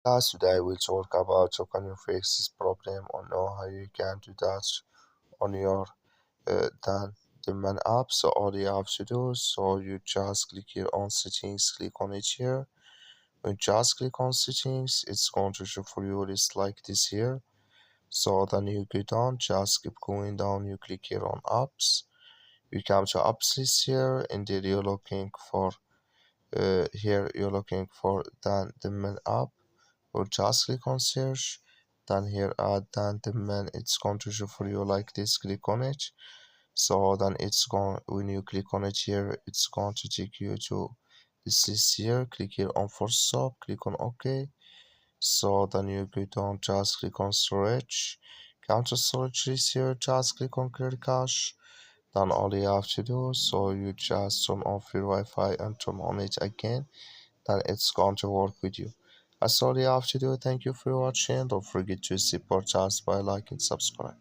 Today we'll talk about how can you fix this problem or know how you can do that on your then the main app. So all you have to do, so you just click here on settings, click on it here. When you just click on settings, it's going to show for you list like this here. So then you go down, just keep going down, you click here on apps. You come to apps list here, and then you're looking for here you're looking for then the main app, or just click on search. Then here add then the main, it's going to show for you like this, click on it. So then it's going, when you click on it here, it's going to take you to this list here. Click here on for stop, click on OK. So then you go down, just click on storage, come to storage list here, just click on clear cache. Then all you have to do, so you just turn off your Wi-Fi and turn on it again, then it's going to work with you. That's all you have to do. Thank you for watching. Don't forget to support us by liking, subscribe.